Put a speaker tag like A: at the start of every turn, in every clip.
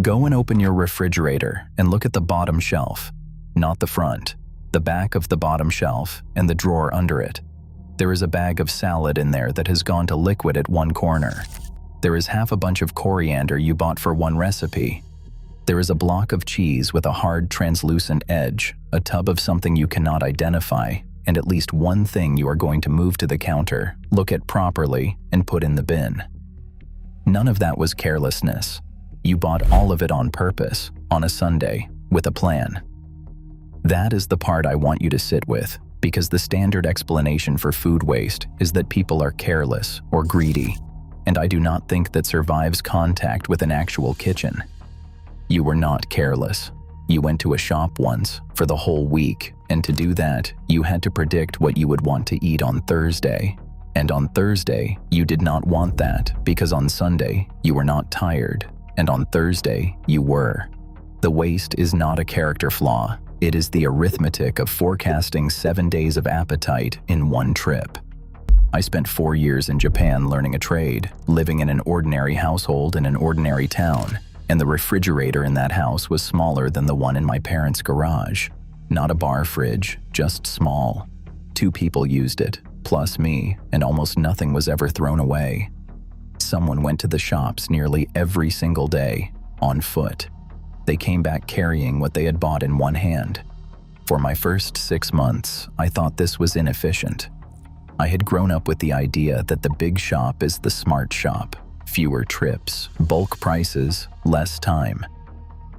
A: Go and open your refrigerator and look at the bottom shelf, not the front, the back of the bottom shelf and the drawer under it. There is a bag of salad in there that has gone to liquid at one corner. There is half a bunch of coriander you bought for one recipe. There is a block of cheese with a hard, translucent edge, a tub of something you cannot identify, and at least one thing you are going to move to the counter, look at properly, and put in the bin. None of that was carelessness. You bought all of it on purpose, on a Sunday, with a plan. That is the part I want you to sit with, because the standard explanation for food waste is that people are careless or greedy, and I do not think that survives contact with an actual kitchen. You were not careless. You went to a shop once for the whole week, and to do that, you had to predict what you would want to eat on Thursday. And on Thursday, you did not want that because on Sunday, you were not tired, and on Thursday, you were. The waste is not a character flaw. It is the arithmetic of forecasting 7 days of appetite in one trip. I spent 4 years in Japan learning a trade, living in an ordinary household in an ordinary town, and the refrigerator in that house was smaller than the one in my parents' garage. Not a bar fridge, just small. 2 people used it, plus me, and almost nothing was ever thrown away. Someone went to the shops nearly every single day, on foot. They came back carrying what they had bought in one hand. For my first 6 months, I thought this was inefficient. I had grown up with the idea that the big shop is the smart shop. Fewer trips, bulk prices, less time.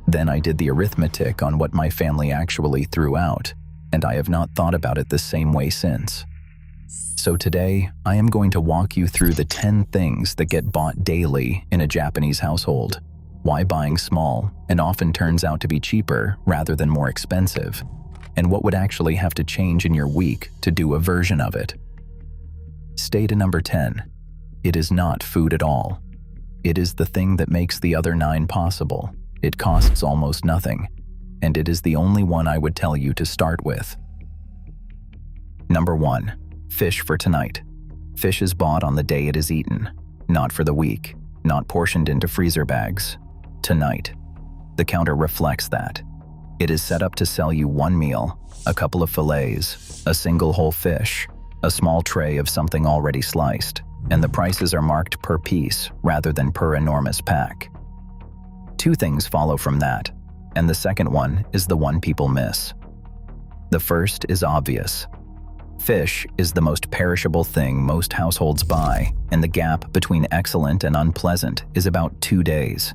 A: Then I did the arithmetic on what my family actually threw out, and I have not thought about it the same way since. So today, I am going to walk you through the 10 things that get bought daily in a Japanese household. Why buying small and often turns out to be cheaper rather than more expensive, and what would actually have to change in your week to do a version of it. Stay to number 10. It is not food at all. It is the thing that makes the other 9 possible. It costs almost nothing, and it is the only one I would tell you to start with. Number 1. Fish for tonight. Fish is bought on the day it is eaten, not for the week, not portioned into freezer bags. Tonight. The counter reflects that. It is set up to sell you one meal, a couple of fillets, a single whole fish, a small tray of something already sliced, and the prices are marked per piece rather than per enormous pack. 2 things follow from that, and the second one is the one people miss. The first is obvious. Fish is the most perishable thing most households buy, and the gap between excellent and unpleasant is about 2 days.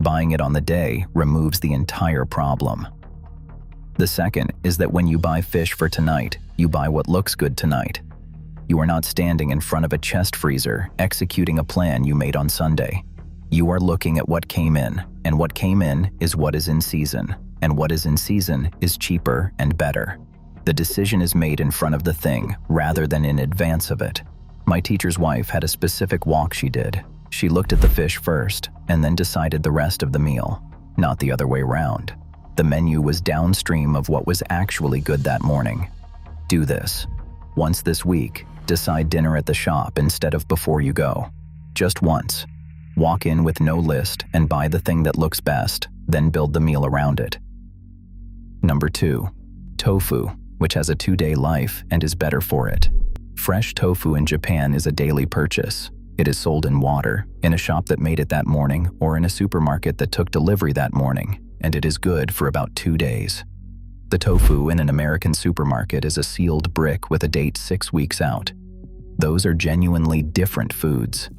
A: Buying it on the day removes the entire problem. The second is that when you buy fish for tonight, you buy what looks good tonight. You are not standing in front of a chest freezer executing a plan you made on Sunday. You are looking at what came in, and what came in is what is in season, and what is in season is cheaper and better. The decision is made in front of the thing rather than in advance of it. My teacher's wife had a specific walk she did. She looked at the fish first and then decided the rest of the meal, not the other way around. The menu was downstream of what was actually good that morning. Do this. Once this week, decide dinner at the shop instead of before you go. Just once. Walk in with no list and buy the thing that looks best, then build the meal around it. Number 2. Tofu, which has a 2-day life and is better for it. Fresh tofu in Japan is a daily purchase. It is sold in water, in a shop that made it that morning, or in a supermarket that took delivery that morning, and it is good for about 2 days. The tofu in an American supermarket is a sealed brick with a date 6 weeks out. Those are genuinely different foods.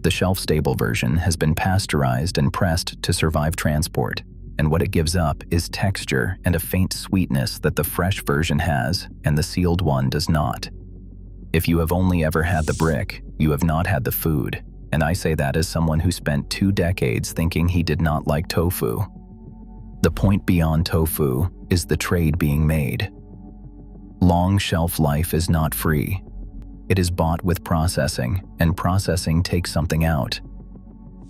A: The shelf-stable version has been pasteurized and pressed to survive transport, and what it gives up is texture and a faint sweetness that the fresh version has and the sealed one does not. If you have only ever had the brick, you have not had the food, and I say that as someone who spent 2 decades thinking he did not like tofu. The point beyond tofu is the trade being made. Long shelf life is not free. It is bought with processing, and processing takes something out.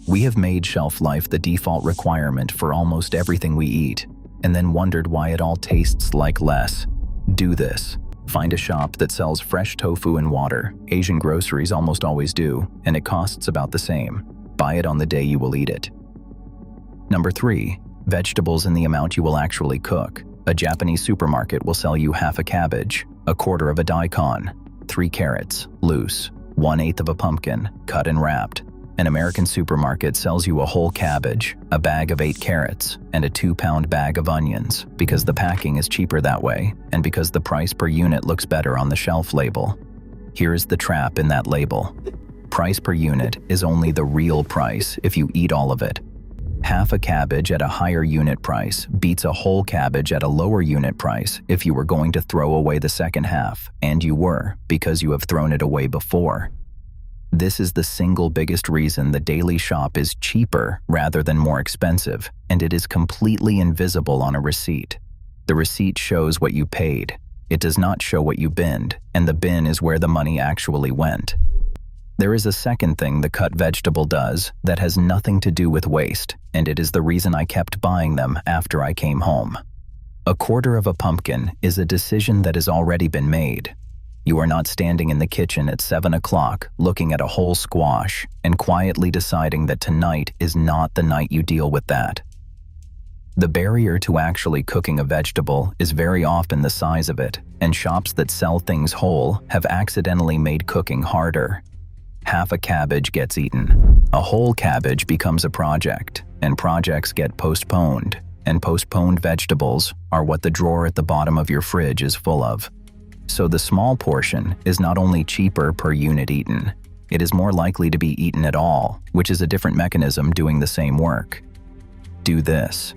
A: We have made shelf life the default requirement for almost everything we eat, and then wondered why it all tastes like less. Do this. Find a shop that sells fresh tofu in water. Asian groceries almost always do, and it costs about the same. Buy it on the day you will eat it. Number 3. Vegetables in the amount you will actually cook. A Japanese supermarket will sell you half a cabbage, a quarter of a daikon, 3 carrots, loose, 1/8 of a pumpkin, cut and wrapped. An American supermarket sells you a whole cabbage, a bag of 8 carrots, and a 2-pound bag of onions because the packing is cheaper that way and because the price per unit looks better on the shelf label. Here is the trap in that label. Price per unit is only the real price if you eat all of it. Half a cabbage at a higher unit price beats a whole cabbage at a lower unit price if you were going to throw away the second half, and you were, because you have thrown it away before. This is the single biggest reason the daily shop is cheaper rather than more expensive, and it is completely invisible on a receipt. The receipt shows what you paid. It does not show what you binned, and the bin is where the money actually went. There is a second thing the cut vegetable does that has nothing to do with waste, and it is the reason I kept buying them after I came home. A quarter of a pumpkin is a decision that has already been made. You are not standing in the kitchen at 7 o'clock looking at a whole squash and quietly deciding that tonight is not the night you deal with that. The barrier to actually cooking a vegetable is very often the size of it, and shops that sell things whole have accidentally made cooking harder. Half a cabbage gets eaten. A whole cabbage becomes a project, and projects get postponed, and postponed vegetables are what the drawer at the bottom of your fridge is full of. So the small portion is not only cheaper per unit eaten, it is more likely to be eaten at all, which is a different mechanism doing the same work. Do this.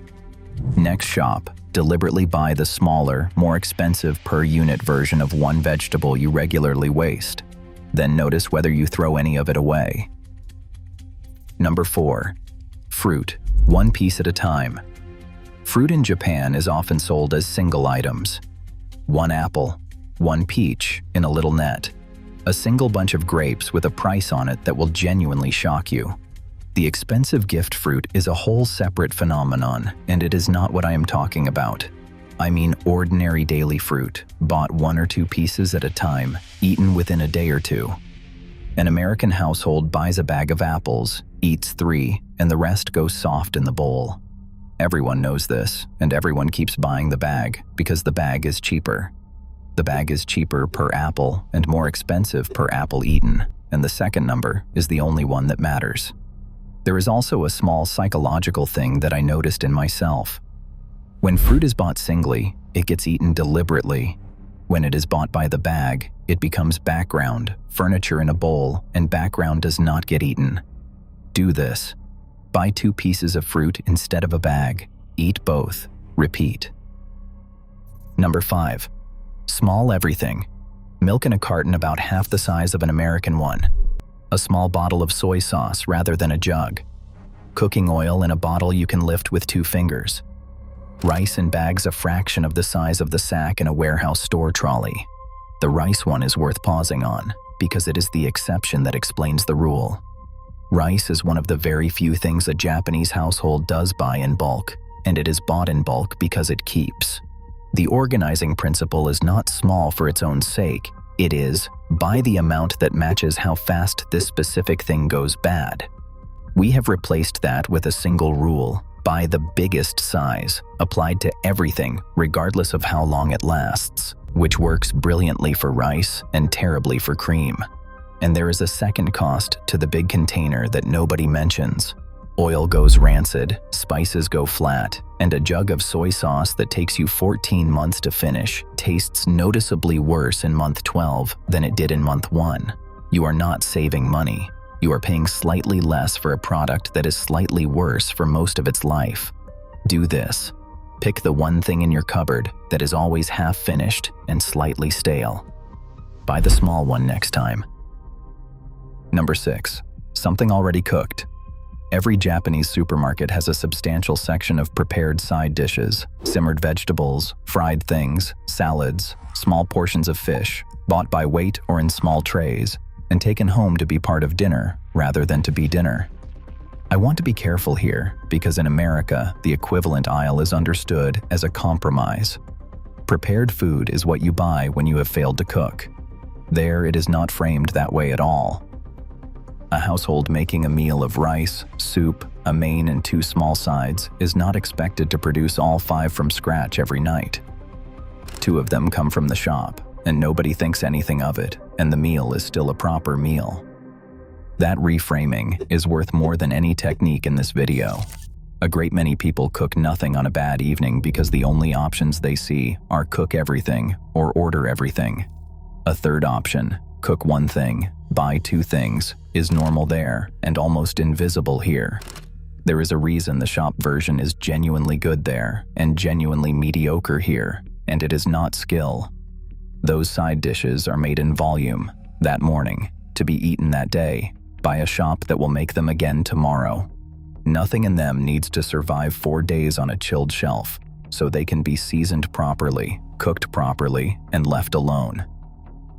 A: Next shop, deliberately buy the smaller, more expensive per unit version of one vegetable you regularly waste. Then notice whether you throw any of it away. Number 4. Fruit, one piece at a time. Fruit in Japan is often sold as single items. 1 apple, 1 peach in a little net. A single bunch of grapes with a price on it that will genuinely shock you. The expensive gift fruit is a whole separate phenomenon, and it is not what I am talking about. I mean ordinary daily fruit, bought 1 or 2 pieces at a time, eaten within a day or 2. An American household buys a bag of apples, eats 3, and the rest goes soft in the bowl. Everyone knows this, and everyone keeps buying the bag because the bag is cheaper. The bag is cheaper per apple and more expensive per apple eaten, and the second number is the only one that matters. There is also a small psychological thing that I noticed in myself. When fruit is bought singly, it gets eaten deliberately. When it is bought by the bag, it becomes background, furniture in a bowl, and background does not get eaten. Do this. Buy 2 pieces of fruit instead of a bag. Eat both. Repeat. Number 5. Small everything. Milk in a carton about half the size of an American one. A small bottle of soy sauce rather than a jug. Cooking oil in a bottle you can lift with 2 fingers. Rice in bags a fraction of the size of the sack in a warehouse store trolley. The rice one is worth pausing on, because it is the exception that explains the rule. Rice is one of the very few things a Japanese household does buy in bulk, and it is bought in bulk because it keeps. The organizing principle is not small for its own sake. It is, buy the amount that matches how fast this specific thing goes bad. We have replaced that with a single rule. Buy the biggest size, applied to everything, regardless of how long it lasts, which works brilliantly for rice and terribly for cream. And there is a second cost to the big container that nobody mentions. Oil goes rancid, spices go flat, and a jug of soy sauce that takes you 14 months to finish tastes noticeably worse in month 12 than it did in month 1. You are not saving money. You are paying slightly less for a product that is slightly worse for most of its life. Do this. Pick the one thing in your cupboard that is always half finished and slightly stale. Buy the small one next time. Number 6. Something already cooked. Every Japanese supermarket has a substantial section of prepared side dishes, simmered vegetables, fried things, salads, small portions of fish, bought by weight or in small trays, and taken home to be part of dinner rather than to be dinner. I want to be careful here because in America, the equivalent aisle is understood as a compromise. Prepared food is what you buy when you have failed to cook. There, it is not framed that way at all. A household making a meal of rice, soup, a main and 2 small sides is not expected to produce all 5 from scratch every night. 2 of them come from the shop, and nobody thinks anything of it, and the meal is still a proper meal. That reframing is worth more than any technique in this video. A great many people cook nothing on a bad evening because the only options they see are cook everything or order everything. A third option, cook 1 thing, buy 2 things, is normal there and almost invisible here. There is a reason the shop version is genuinely good there and genuinely mediocre here, and it is not skill. Those side dishes are made in volume, that morning, to be eaten that day, by a shop that will make them again tomorrow. Nothing in them needs to survive 4 days on a chilled shelf, so they can be seasoned properly, cooked properly, and left alone.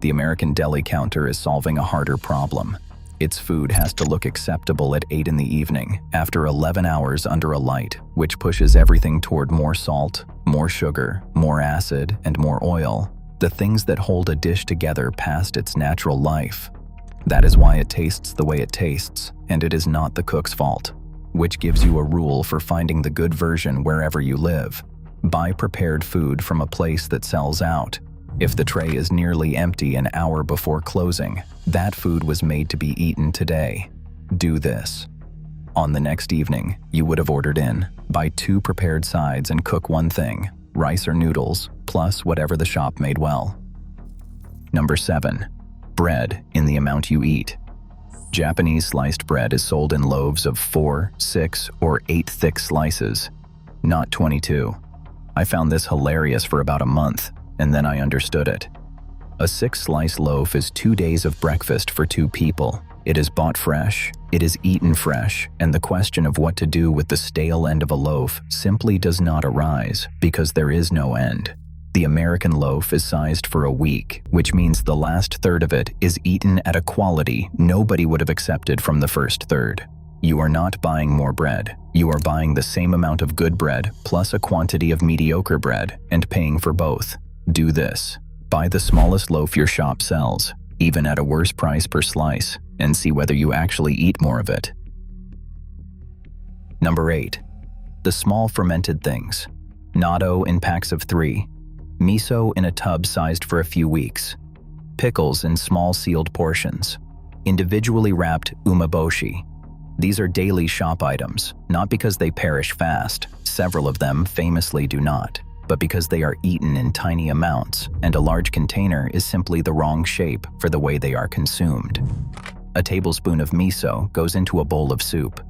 A: The American deli counter is solving a harder problem. Its food has to look acceptable at 8 in the evening, after 11 hours under a light, which pushes everything toward more salt, more sugar, more acid, and more oil, the things that hold a dish together past its natural life. That is why it tastes the way it tastes, and it is not the cook's fault, which gives you a rule for finding the good version wherever you live. Buy prepared food from a place that sells out. If the tray is nearly empty an hour before closing, that food was made to be eaten today. Do this. On the next evening, you would have ordered in, buy 2 prepared sides and cook 1 thing, rice or noodles, plus whatever the shop made well. Number 7. Bread in the amount you eat. Japanese sliced bread is sold in loaves of 4, 6, or 8 thick slices, not 22. I found this hilarious for about a month, and then I understood it. A 6-slice loaf is 2 days of breakfast for 2 people. It is bought fresh, it is eaten fresh, and the question of what to do with the stale end of a loaf simply does not arise because there is no end. The American loaf is sized for a week, which means the last third of it is eaten at a quality nobody would have accepted from the first third. You are not buying more bread. You are buying the same amount of good bread plus a quantity of mediocre bread and paying for both. Do this. Buy the smallest loaf your shop sells, even at a worse price per slice, and see whether you actually eat more of it. Number 8. The small fermented things. Natto in packs of 3. Miso in a tub sized for a few weeks. Pickles in small sealed portions. Individually wrapped umeboshi. These are daily shop items, not because they perish fast, several of them famously do not, but because they are eaten in tiny amounts, and a large container is simply the wrong shape for the way they are consumed. A tablespoon of miso goes into a bowl of soup.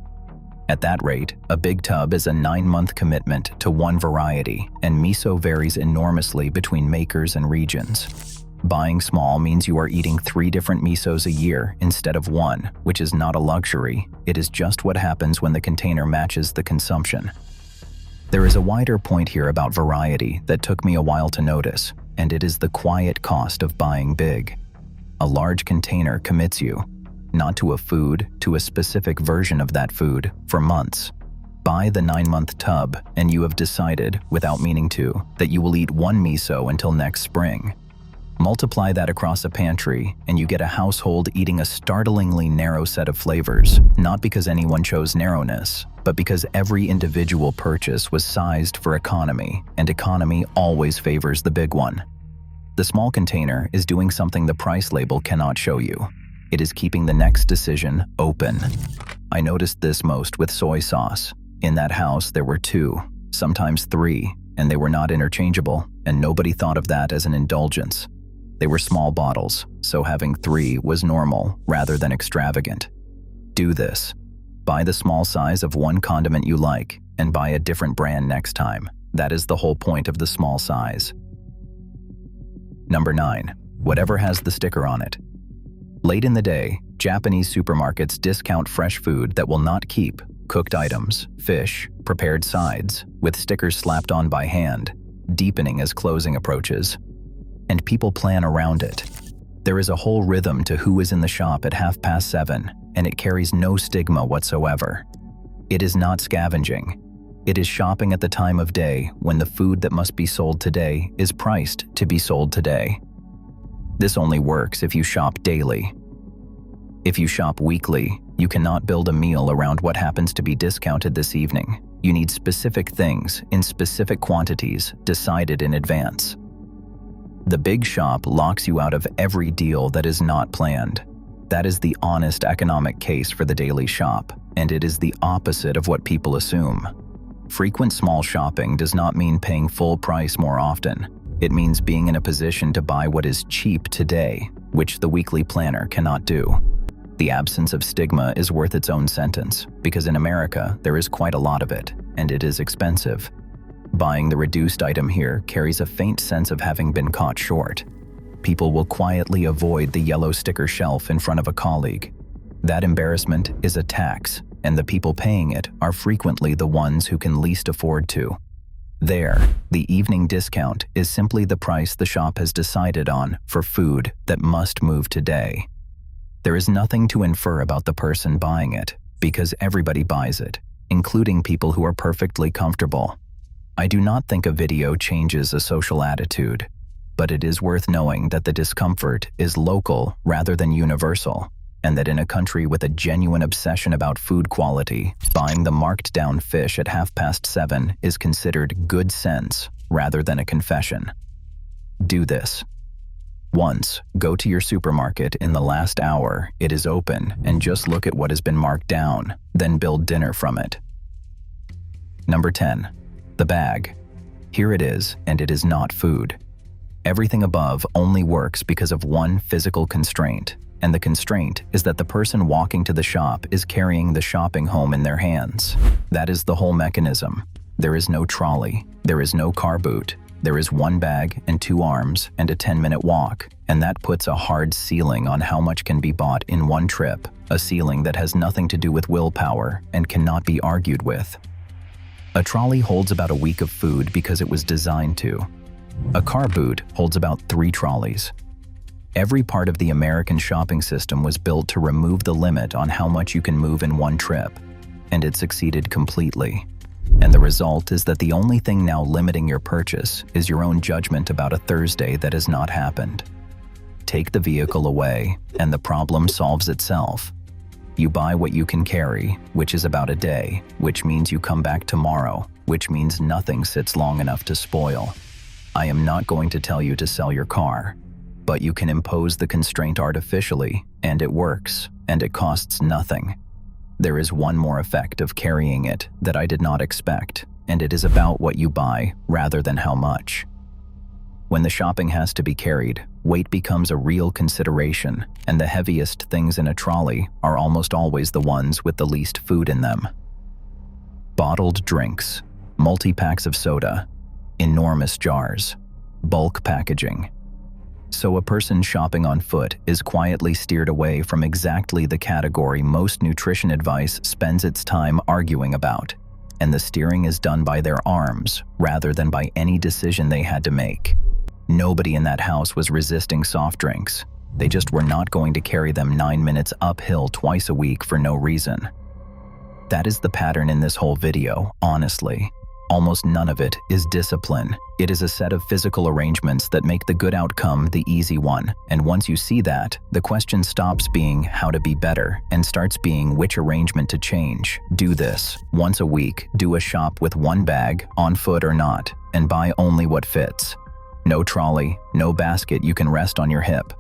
A: At that rate, a big tub is a 9-month commitment to 1 variety, and miso varies enormously between makers and regions. Buying small means you are eating 3 different misos a year instead of 1, which is not a luxury. It is just what happens when the container matches the consumption. There is a wider point here about variety that took me a while to notice, and it is the quiet cost of buying big. A large container commits you, not to a food, to a specific version of that food, for months. Buy the 9-month tub, and you have decided, without meaning to, that you will eat 1 miso until next spring. Multiply that across a pantry, and you get a household eating a startlingly narrow set of flavors, not because anyone chose narrowness, but because every individual purchase was sized for economy, and economy always favors the big one. The small container is doing something the price label cannot show you. It is keeping the next decision open. I noticed this most with soy sauce. In that house, there were 2, sometimes 3, and they were not interchangeable, and nobody thought of that as an indulgence. They were small bottles, so having 3 was normal rather than extravagant. Do this. Buy the small size of 1 condiment you like, and buy a different brand next time. That is the whole point of the small size. Number 9. Whatever has the sticker on it. Late in the day, Japanese supermarkets discount fresh food that will not keep, cooked items, fish, prepared sides, with stickers slapped on by hand, deepening as closing approaches. And people plan around it. There is a whole rhythm to who is in the shop at 7:30, and it carries no stigma whatsoever. It is not scavenging. It is shopping at the time of day when the food that must be sold today is priced to be sold today. This only works if you shop daily. If you shop weekly, you cannot build a meal around what happens to be discounted this evening. You need specific things in specific quantities decided in advance. The big shop locks you out of every deal that is not planned. That is the honest economic case for the daily shop, and it is the opposite of what people assume. Frequent small shopping does not mean paying full price more often. It means being in a position to buy what is cheap today, which the weekly planner cannot do. The absence of stigma is worth its own sentence, because in America, there is quite a lot of it, and it is expensive. Buying the reduced item here carries a faint sense of having been caught short. People will quietly avoid the yellow sticker shelf in front of a colleague. That embarrassment is a tax, and the people paying it are frequently the ones who can least afford to. There, the evening discount is simply the price the shop has decided on for food that must move today. There is nothing to infer about the person buying it, because everybody buys it, including people who are perfectly comfortable. I do not think a video changes a social attitude, but it is worth knowing that the discomfort is local rather than universal, and that in a country with a genuine obsession about food quality, buying the marked-down fish at 7:30 is considered good sense rather than a confession. Do this. Once, go to your supermarket in the last hour it is open and just look at what has been marked down, then build dinner from it. Number 10. The bag. Here it is, and it is not food. Everything above only works because of one physical constraint, and the constraint is that the person walking to the shop is carrying the shopping home in their hands. That is the whole mechanism. There is no trolley, there is no car boot. There is one bag and 2 arms and a 10-minute walk, and that puts a hard ceiling on how much can be bought in one trip, a ceiling that has nothing to do with willpower and cannot be argued with. A trolley holds about a week of food because it was designed to. A car boot holds about 3 trolleys. Every part of the American shopping system was built to remove the limit on how much you can move in one trip, and it succeeded completely. And the result is that the only thing now limiting your purchase is your own judgment about a Thursday that has not happened. Take the vehicle away, and the problem solves itself. You buy what you can carry, which is about a day, which means you come back tomorrow, which means nothing sits long enough to spoil. I am not going to tell you to sell your car, but you can impose the constraint artificially, and it works, and it costs nothing. There is one more effect of carrying it that I did not expect, and it is about what you buy rather than how much. When the shopping has to be carried, weight becomes a real consideration, and the heaviest things in a trolley are almost always the ones with the least food in them. Bottled drinks, multi-packs of soda, enormous jars, bulk packaging. So a person shopping on foot is quietly steered away from exactly the category most nutrition advice spends its time arguing about, and the steering is done by their arms rather than by any decision they had to make. Nobody in that house was resisting soft drinks. They just were not going to carry them 9 minutes uphill twice a week for no reason. That is the pattern in this whole video, honestly. Almost none of it is discipline. It is a set of physical arrangements that make the good outcome the easy one. And once you see that, the question stops being how to be better and starts being which arrangement to change. Do this. Once a week, do a shop with one bag, on foot or not, and buy only what fits. No trolley, no basket you can rest on your hip.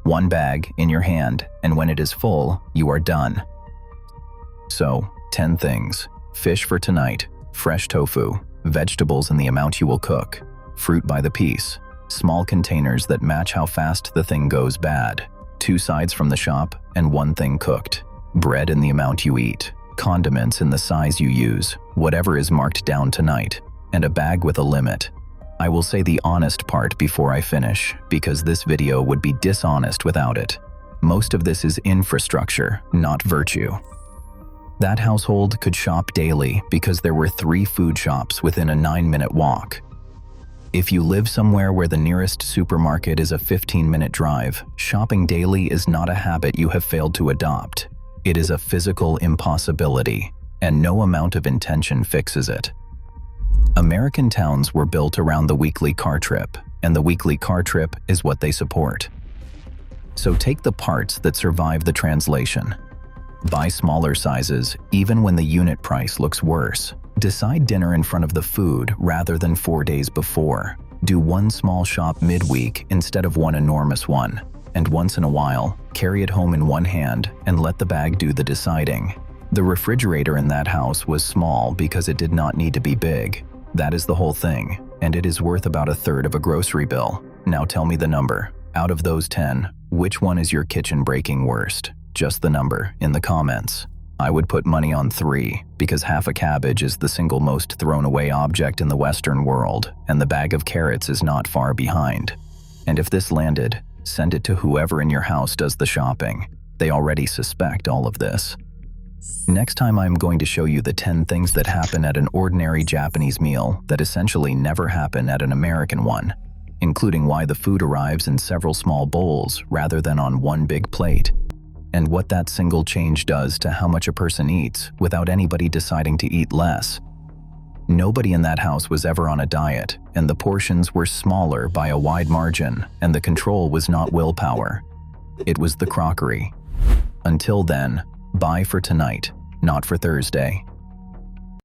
A: One bag in your hand, and when it is full, you are done. So, 10 things. Fish for tonight. Fresh tofu, vegetables in the amount you will cook, fruit by the piece, small containers that match how fast the thing goes bad, 2 sides from the shop and 1 thing cooked, bread in the amount you eat, condiments in the size you use, whatever is marked down tonight, and a bag with a limit. I will say the honest part before I finish, because this video would be dishonest without it. Most of this is infrastructure, not virtue. That household could shop daily because there were 3 food shops within a 9-minute walk. If you live somewhere where the nearest supermarket is a 15-minute drive, shopping daily is not a habit you have failed to adopt. It is a physical impossibility, and no amount of intention fixes it. American towns were built around the weekly car trip, and the weekly car trip is what they support. So take the parts that survive the translation. Buy smaller sizes, even when the unit price looks worse. Decide dinner in front of the food rather than 4 days before. Do one small shop midweek instead of one enormous one. And once in a while, carry it home in one hand and let the bag do the deciding. The refrigerator in that house was small because it did not need to be big. That is the whole thing, and it is worth about a third of a grocery bill. Now tell me the number. Out of those 10, which one is your kitchen breaking worst? Just the number in the comments. I would put money on 3, because half a cabbage is the single most thrown away object in the Western world, and the bag of carrots is not far behind. And if this landed, send it to whoever in your house does the shopping. They already suspect all of this. Next time I'm going to show you the 10 things that happen at an ordinary Japanese meal that essentially never happen at an American one, including why the food arrives in several small bowls rather than on one big plate, and what that single change does to how much a person eats without anybody deciding to eat less. Nobody in that house was ever on a diet, and the portions were smaller by a wide margin, and the control was not willpower. It was the crockery. Until then, buy for tonight, not for Thursday.